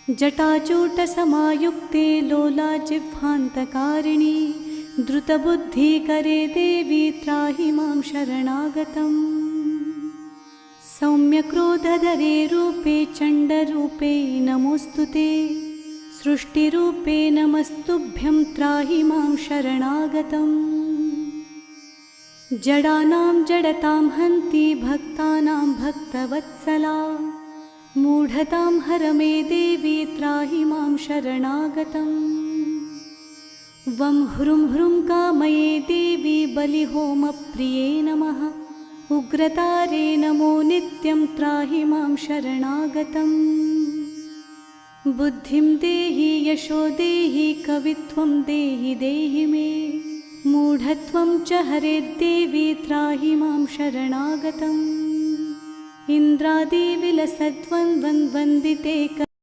जटाचूटसमायुक्ते लोलाजिह्वान्तकारिणि द्रुतबुद्धिकरे देवी त्राहि मां शरणागतम्। सौम्यक्रोधधरे रूपे चण्डरूपे नमोऽस्तु ते, सृष्टिरूपे नमस्तुभ्यं त्राहि मां शरणागतम्। जडानां जडतां हन्ति भक्तानां भक्तवत्सला, मूढतां हर मे देवी त्राहि मां शरणागतम्। वं ह्रुं ह्रुं कामये देवी बलिहोमप्रिये नमः, उग्रतारे नमो नित्यं त्राहि मां शरणागतम्। बुद्धिं देहि यशो देहि कवित्वं देहि देहि मे, मूढत्वं च हरेद्देवी त्राहि मां शरणागतम्। इन्द्रादिविलसद्वन्द्वन्वन्दिते